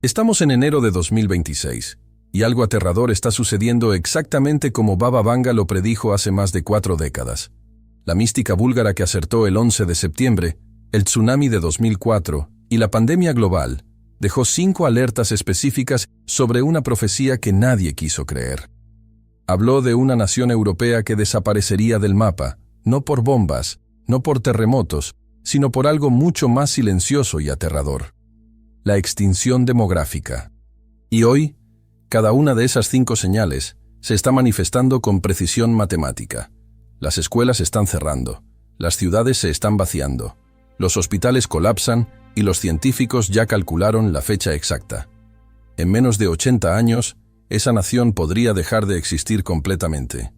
Estamos en enero de 2026, y algo aterrador está sucediendo exactamente como Baba Vanga lo predijo hace más de 4 décadas. La mística búlgara que acertó el 11 de septiembre, el tsunami de 2004 y la pandemia global dejó 5 alertas específicas sobre una profecía que nadie quiso creer. Habló de una nación europea que desaparecería del mapa, no por bombas, no por terremotos, sino por algo mucho más silencioso y aterrador: la extinción demográfica. Y hoy, cada una de esas 5 señales se está manifestando con precisión matemática. Las escuelas están cerrando, las ciudades se están vaciando, los hospitales colapsan y los científicos ya calcularon la fecha exacta. En menos de 80 años, esa nación podría dejar de existir completamente.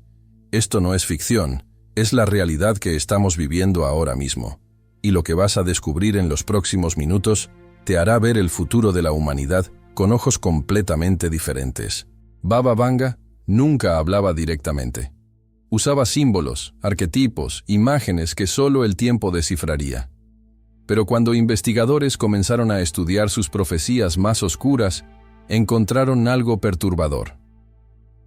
Esto no es ficción, es la realidad que estamos viviendo ahora mismo. Y lo que vas a descubrir en los próximos minutos te hará ver el futuro de la humanidad con ojos completamente diferentes. Baba Vanga nunca hablaba directamente. Usaba símbolos, arquetipos, imágenes que solo el tiempo descifraría. Pero cuando investigadores comenzaron a estudiar sus profecías más oscuras, encontraron algo perturbador.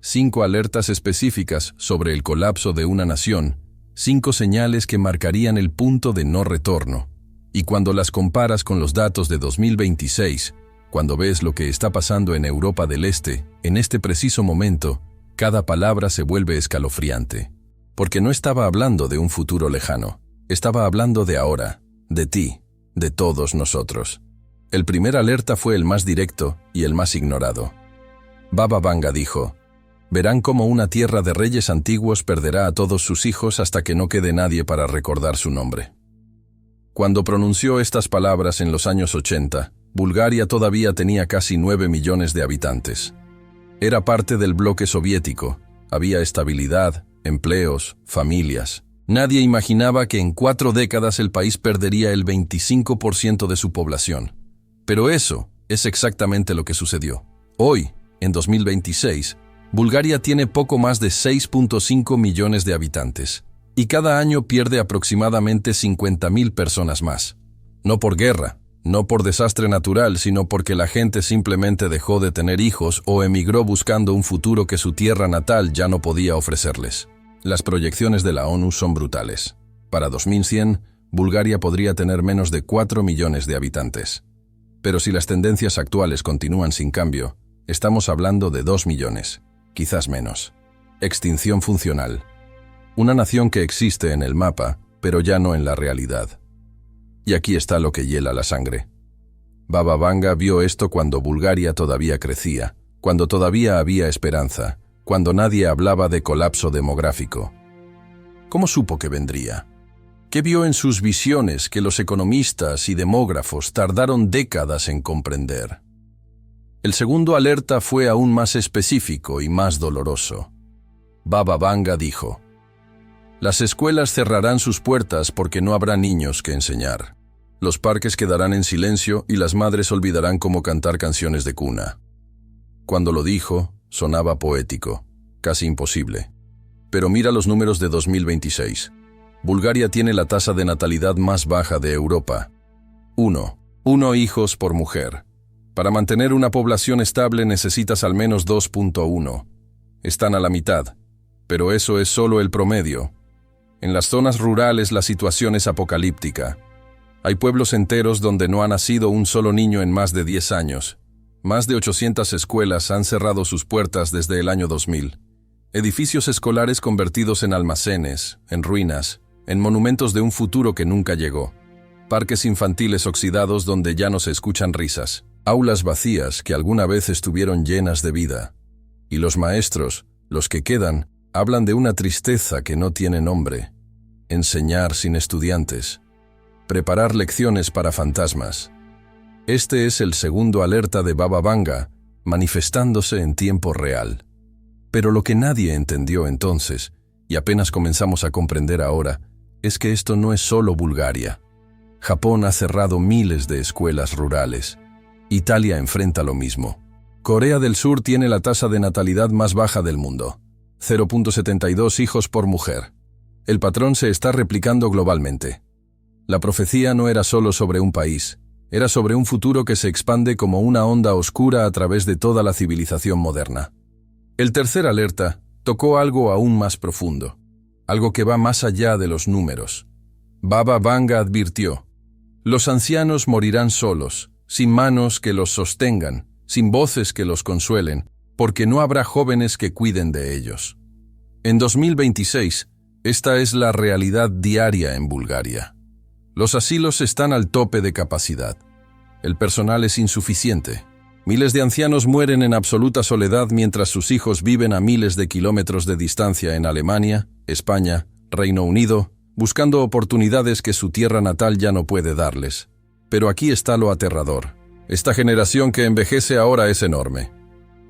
5 alertas específicas sobre el colapso de una nación, 5 señales que marcarían el punto de no retorno. Y cuando las comparas con los datos de 2026, cuando ves lo que está pasando en Europa del Este, en este preciso momento, cada palabra se vuelve escalofriante. Porque no estaba hablando de un futuro lejano, estaba hablando de ahora, de ti, de todos nosotros. El primer alerta fue el más directo y el más ignorado. Baba Vanga dijo: verán cómo una tierra de reyes antiguos perderá a todos sus hijos hasta que no quede nadie para recordar su nombre. Cuando pronunció estas palabras en los años 80, Bulgaria todavía tenía casi 9 millones de habitantes. Era parte del bloque soviético, había estabilidad, empleos, familias. Nadie imaginaba que en 4 décadas el país perdería el 25% de su población. Pero eso es exactamente lo que sucedió. Hoy, en 2026, Bulgaria tiene poco más de 6.5 millones de habitantes. Y cada año pierde aproximadamente 50.000 personas más. No por guerra, no por desastre natural, sino porque la gente simplemente dejó de tener hijos o emigró buscando un futuro que su tierra natal ya no podía ofrecerles. Las proyecciones de la ONU son brutales. Para 2100, Bulgaria podría tener menos de 4 millones de habitantes. Pero si las tendencias actuales continúan sin cambio, estamos hablando de 2 millones, quizás menos. Extinción funcional. Una nación que existe en el mapa, pero ya no en la realidad. Y aquí está lo que hiela la sangre. Baba Vanga vio esto cuando Bulgaria todavía crecía, cuando todavía había esperanza, cuando nadie hablaba de colapso demográfico. ¿Cómo supo que vendría? ¿Qué vio en sus visiones que los economistas y demógrafos tardaron décadas en comprender? El segundo alerta fue aún más específico y más doloroso. Baba Vanga dijo: las escuelas cerrarán sus puertas porque no habrá niños que enseñar. Los parques quedarán en silencio y las madres olvidarán cómo cantar canciones de cuna. Cuando lo dijo, sonaba poético, casi imposible. Pero mira los números de 2026. Bulgaria tiene la tasa de natalidad más baja de Europa. 1 hijos por mujer. Para mantener una población estable necesitas al menos 2.1. Están a la mitad, pero eso es solo el promedio. En las zonas rurales la situación es apocalíptica. Hay pueblos enteros donde no ha nacido un solo niño en más de 10 años. Más de 800 escuelas han cerrado sus puertas desde el año 2000. Edificios escolares convertidos en almacenes, en ruinas, en monumentos de un futuro que nunca llegó. Parques infantiles oxidados donde ya no se escuchan risas. Aulas vacías que alguna vez estuvieron llenas de vida. Y los maestros, los que quedan, hablan de una tristeza que no tiene nombre. Enseñar sin estudiantes. Preparar lecciones para fantasmas. Este es el segundo alerta de Baba Vanga, manifestándose en tiempo real. Pero lo que nadie entendió entonces, y apenas comenzamos a comprender ahora, es que esto no es solo Bulgaria. Japón ha cerrado miles de escuelas rurales. Italia enfrenta lo mismo. Corea del Sur tiene la tasa de natalidad más baja del mundo. 0.72 hijos por mujer. El patrón se está replicando globalmente. La profecía no era solo sobre un país, Era sobre un futuro que se expande como una onda oscura a través de toda la civilización moderna. El tercer alerta tocó algo aún más profundo, algo que va más allá de los números. Baba Vanga advirtió: los ancianos morirán solos, sin manos que los sostengan, sin voces que los consuelen, porque no habrá jóvenes que cuiden de ellos. En 2026, esta es la realidad diaria en Bulgaria. Los asilos están al tope de capacidad. El personal es insuficiente. Miles de ancianos mueren en absoluta soledad mientras sus hijos viven a miles de kilómetros de distancia en Alemania, España, Reino Unido, buscando oportunidades que su tierra natal ya no puede darles. Pero aquí está lo aterrador. Esta generación que envejece ahora es enorme.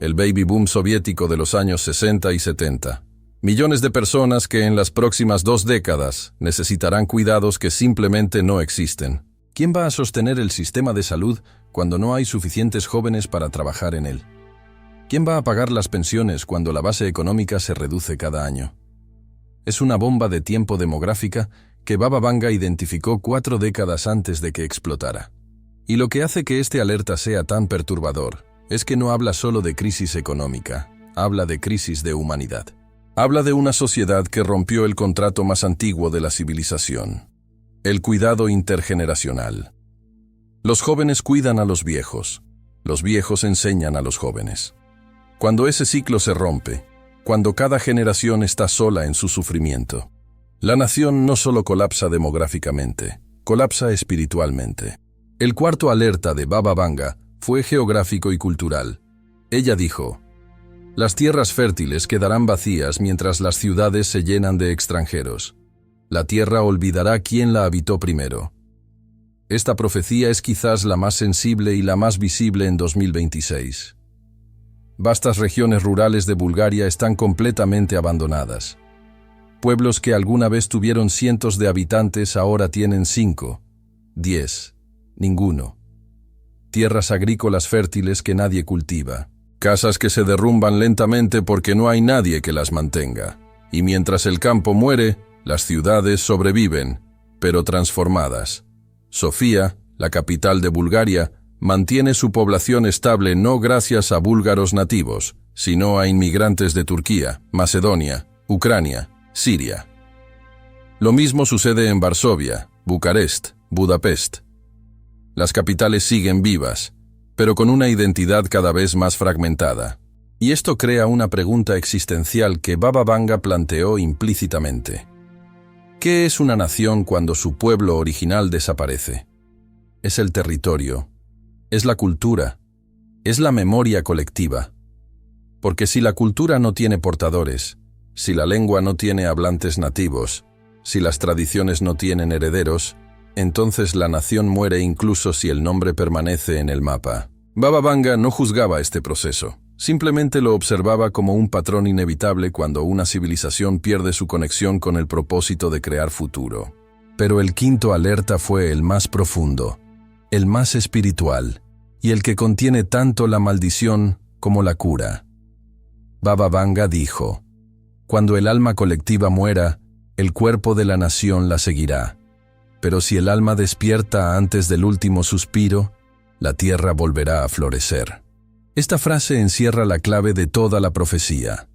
El baby boom soviético de los años 60 y 70. Millones de personas que en las próximas 2 décadas necesitarán cuidados que simplemente no existen. ¿Quién va a sostener el sistema de salud cuando no hay suficientes jóvenes para trabajar en él? ¿Quién va a pagar las pensiones cuando la base económica se reduce cada año? Es una bomba de tiempo demográfica que Baba Vanga identificó 4 décadas antes de que explotara. Y lo que hace que este alerta sea tan perturbador es que no habla solo de crisis económica, habla de crisis de humanidad. Habla de una sociedad que rompió el contrato más antiguo de la civilización, el cuidado intergeneracional. Los jóvenes cuidan a los viejos enseñan a los jóvenes. Cuando ese ciclo se rompe, cuando cada generación está sola en su sufrimiento, la nación no solo colapsa demográficamente, colapsa espiritualmente. El cuarto alerta de Baba Vanga fue geográfico y cultural. Ella dijo: las tierras fértiles quedarán vacías mientras las ciudades se llenan de extranjeros. La tierra olvidará quién la habitó primero. Esta profecía es quizás la más sensible y la más visible en 2026. Vastas regiones rurales de Bulgaria están completamente abandonadas. Pueblos que alguna vez tuvieron cientos de habitantes ahora tienen 5, 10, ninguno. Tierras agrícolas fértiles que nadie cultiva. Casas que se derrumban lentamente porque no hay nadie que las mantenga. Y mientras el campo muere, las ciudades sobreviven, pero transformadas. Sofía, la capital de Bulgaria, mantiene su población estable no gracias a búlgaros nativos, sino a inmigrantes de Turquía, Macedonia, Ucrania, Siria. Lo mismo sucede en Varsovia, Bucarest, Budapest. Las capitales siguen vivas, pero con una identidad cada vez más fragmentada. Y esto crea una pregunta existencial que Baba Vanga planteó implícitamente. ¿Qué es una nación cuando su pueblo original desaparece? Es el territorio, es la cultura, es la memoria colectiva. Porque si la cultura no tiene portadores, si la lengua no tiene hablantes nativos, si las tradiciones no tienen herederos, entonces la nación muere incluso si el nombre permanece en el mapa. Baba Vanga no juzgaba este proceso, simplemente lo observaba como un patrón inevitable cuando una civilización pierde su conexión con el propósito de crear futuro. Pero el quinto alerta fue el más profundo, el más espiritual, y el que contiene tanto la maldición como la cura. Baba Vanga dijo: cuando el alma colectiva muera, el cuerpo de la nación la seguirá. Pero si el alma despierta antes del último suspiro, la tierra volverá a florecer. Esta frase encierra la clave de toda la profecía,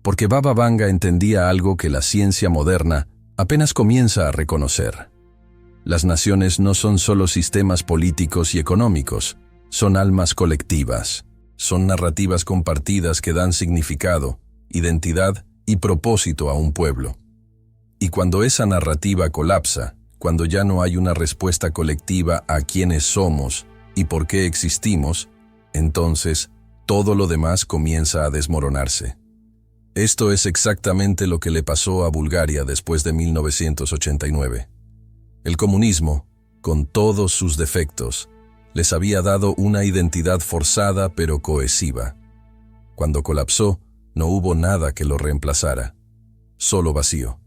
porque Baba Vanga entendía algo que la ciencia moderna apenas comienza a reconocer. Las naciones no son solo sistemas políticos y económicos, son almas colectivas, son narrativas compartidas que dan significado, identidad y propósito a un pueblo. Y cuando esa narrativa colapsa, cuando ya no hay una respuesta colectiva a quiénes somos y por qué existimos, entonces todo lo demás comienza a desmoronarse. Esto es exactamente lo que le pasó a Bulgaria después de 1989. El comunismo, con todos sus defectos, les había dado una identidad forzada pero cohesiva. Cuando colapsó, no hubo nada que lo reemplazara. Solo vacío,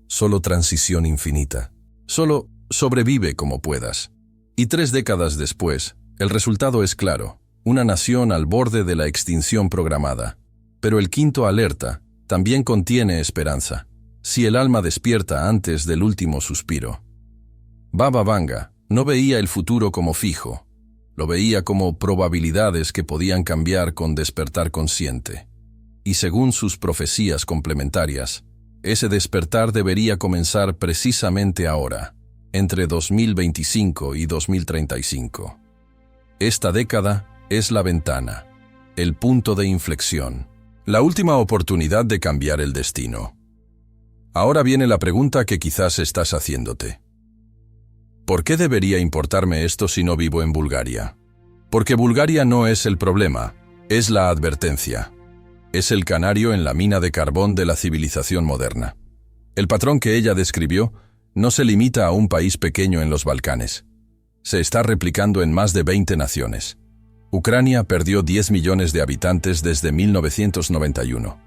solo transición infinita. Solo sobrevive como puedas. Y 3 décadas después, el resultado es claro, una nación al borde de la extinción programada. Pero el quinto alerta también contiene esperanza, si el alma despierta antes del último suspiro. Baba Vanga, No veía el futuro como fijo, lo veía como probabilidades que podían cambiar con despertar consciente. Y según sus profecías complementarias, ese despertar debería comenzar precisamente ahora, entre 2025 y 2035. Esta década es la ventana, el punto de inflexión, la última oportunidad de cambiar el destino. Ahora viene la pregunta que quizás estás haciéndote. ¿Por qué debería importarme esto si no vivo en Bulgaria? Porque Bulgaria no es el problema, es la advertencia. Es el canario en la mina de carbón de la civilización moderna. El patrón que ella describió no se limita a un país pequeño en los Balcanes. Se está replicando en más de 20 naciones. Ucrania perdió 10 millones de habitantes desde 1991.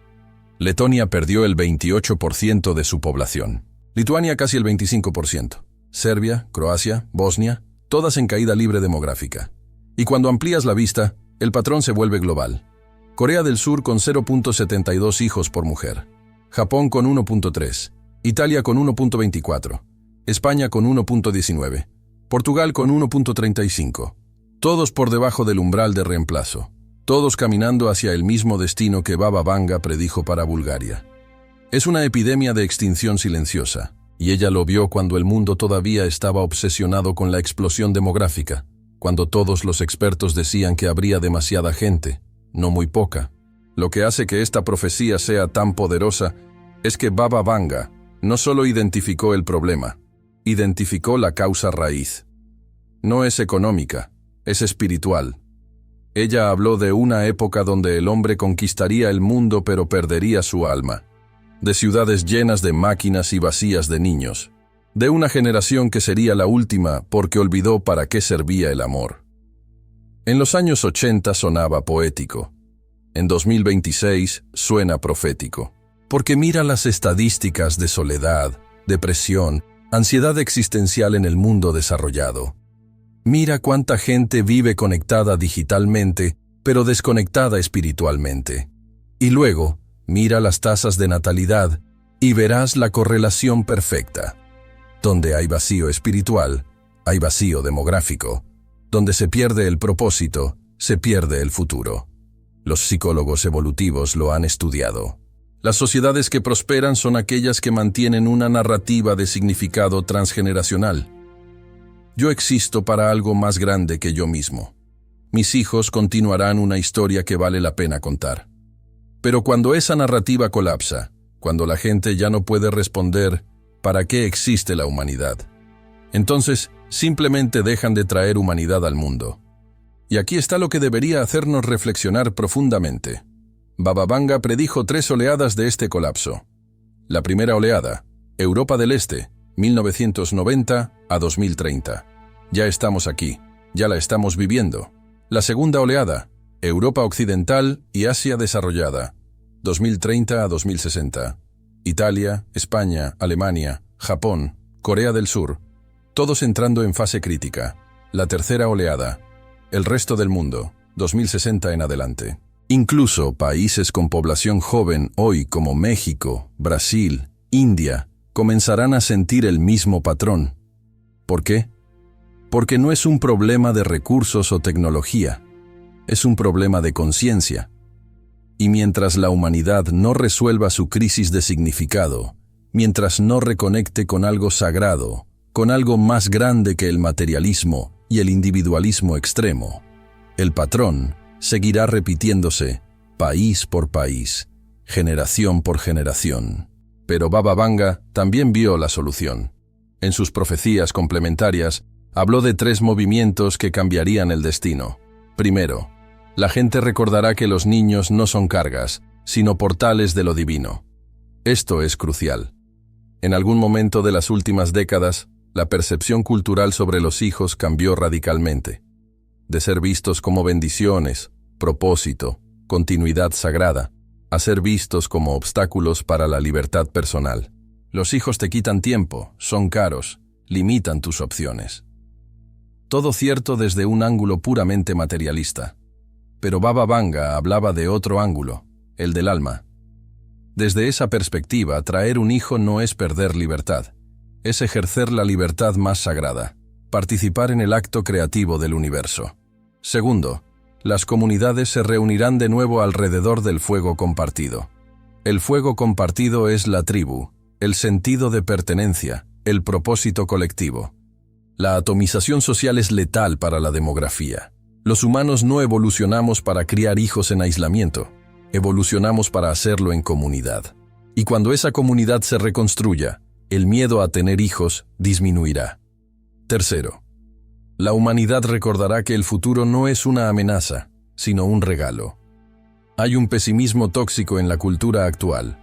Letonia perdió el 28% de su población. Lituania casi el 25%. Serbia, Croacia, Bosnia, todas en caída libre demográfica. Y cuando amplías la vista, el patrón se vuelve global. Corea del Sur con 0.72 hijos por mujer. Japón con 1.3. Italia con 1.24. España con 1.19. Portugal con 1.35. Todos por debajo del umbral de reemplazo. Todos caminando hacia el mismo destino que Baba Vanga predijo para Bulgaria. Es una epidemia de extinción silenciosa, y ella lo vio cuando el mundo todavía estaba obsesionado con la explosión demográfica, cuando todos los expertos decían que habría demasiada gente, no muy poca. Lo que hace que esta profecía sea tan poderosa es que Baba Vanga no solo identificó el problema, identificó la causa raíz. No es económica, es espiritual. Ella habló de una época donde el hombre conquistaría el mundo pero perdería su alma, de ciudades llenas de máquinas y vacías de niños, de una generación que sería la última porque olvidó para qué servía el amor. En los años 80 sonaba poético. En 2026 suena profético. Porque mira las estadísticas de soledad, depresión, ansiedad existencial en el mundo desarrollado. Mira cuánta gente vive conectada digitalmente, pero desconectada espiritualmente. Y luego, mira las tasas de natalidad y verás la correlación perfecta. Donde hay vacío espiritual, hay vacío demográfico. Donde se pierde el propósito, se pierde el futuro. Los psicólogos evolutivos lo han estudiado. Las sociedades que prosperan son aquellas que mantienen una narrativa de significado transgeneracional. Yo existo para algo más grande que yo mismo. Mis hijos continuarán una historia que vale la pena contar. Pero cuando esa narrativa colapsa, cuando la gente ya no puede responder ¿para qué existe la humanidad?, entonces simplemente dejan de traer humanidad al mundo. Y aquí está lo que debería hacernos reflexionar profundamente. Baba Vanga predijo 3 oleadas de este colapso. La primera oleada, Europa del Este, 1990 a 2030. Ya estamos aquí, ya la estamos viviendo. La segunda oleada, Europa Occidental y Asia desarrollada, 2030 a 2060. Italia, España, Alemania, Japón, Corea del Sur, todos entrando en fase crítica. La tercera oleada, el resto del mundo, 2060 en adelante. Incluso países con población joven hoy como México, Brasil, India, comenzarán a sentir el mismo patrón. ¿Por qué? Porque no es un problema de recursos o tecnología, es un problema de conciencia. Y mientras la humanidad no resuelva su crisis de significado, mientras no reconecte con algo sagrado, con algo más grande que el materialismo y el individualismo extremo, el patrón seguirá repitiéndose país por país, generación por generación. Pero Baba Vanga también vio la solución. En sus profecías complementarias, habló de 3 movimientos que cambiarían el destino. Primero, la gente recordará que los niños no son cargas, sino portales de lo divino. Esto es crucial. En algún momento de las últimas décadas, la percepción cultural sobre los hijos cambió radicalmente. De ser vistos como bendiciones, propósito, continuidad sagrada, a ser vistos como obstáculos para la libertad personal. Los hijos te quitan tiempo, son caros, limitan tus opciones. Todo cierto desde un ángulo puramente materialista. Pero Baba Vanga hablaba de otro ángulo, el del alma. Desde esa perspectiva, traer un hijo no es perder libertad, es ejercer la libertad más sagrada. Participar en el acto creativo del universo. Segundo, las comunidades se reunirán de nuevo alrededor del fuego compartido. El fuego compartido es la tribu, el sentido de pertenencia, el propósito colectivo. La atomización social es letal para la demografía. Los humanos no evolucionamos para criar hijos en aislamiento, evolucionamos para hacerlo en comunidad. Y cuando esa comunidad se reconstruya, el miedo a tener hijos disminuirá. Tercero, la humanidad recordará que el futuro no es una amenaza, sino un regalo. Hay un pesimismo tóxico en la cultura actual.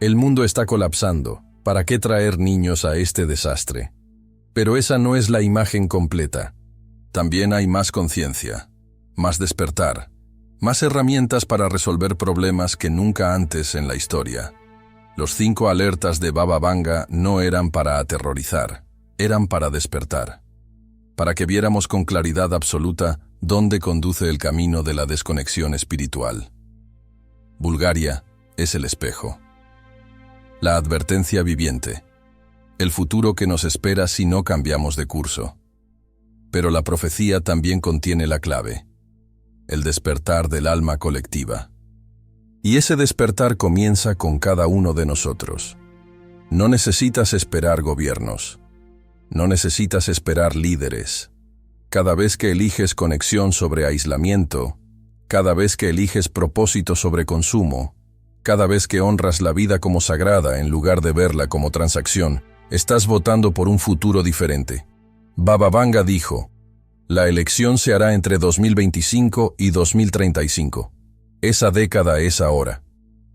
El mundo está colapsando, ¿para qué traer niños a este desastre? Pero esa no es la imagen completa. También hay más conciencia, más despertar, más herramientas para resolver problemas que nunca antes en la historia. Los 5 alertas de Baba Vanga no eran para aterrorizar, eran para despertar. Para que viéramos con claridad absoluta dónde conduce el camino de la desconexión espiritual. Bulgaria es el espejo. La advertencia viviente. El futuro que nos espera si no cambiamos de curso. Pero la profecía también contiene la clave. El despertar del alma colectiva. Y ese despertar comienza con cada uno de nosotros. No necesitas esperar gobiernos. No necesitas esperar líderes. Cada vez que eliges conexión sobre aislamiento, cada vez que eliges propósito sobre consumo, cada vez que honras la vida como sagrada en lugar de verla como transacción, estás votando por un futuro diferente. Baba Vanga dijo, la elección se hará entre 2025 y 2035. Esa década es ahora.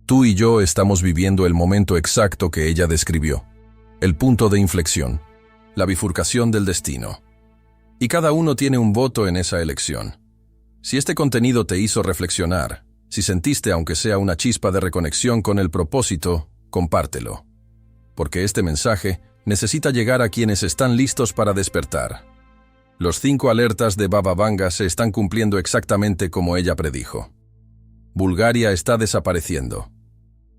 Tú y yo estamos viviendo el momento exacto que ella describió. El punto de inflexión. La bifurcación del destino. Y cada uno tiene un voto en esa elección. Si este contenido te hizo reflexionar, si sentiste aunque sea una chispa de reconexión con el propósito, compártelo. Porque este mensaje necesita llegar a quienes están listos para despertar. Los 5 alertas de Baba Vanga se están cumpliendo exactamente como ella predijo. Bulgaria está desapareciendo.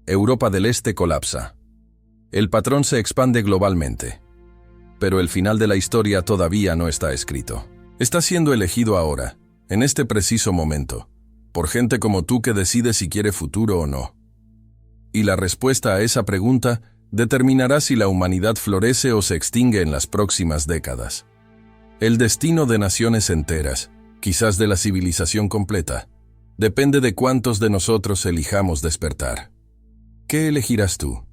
Europa del Este colapsa. El patrón se expande globalmente. Pero el final de la historia todavía no está escrito. Está siendo elegido ahora, en este preciso momento, por gente como tú que decide si quiere futuro o no. Y la respuesta a esa pregunta determinará si la humanidad florece o se extingue en las próximas décadas. El destino de naciones enteras, quizás de la civilización completa, depende de cuántos de nosotros elijamos despertar. ¿Qué elegirás tú?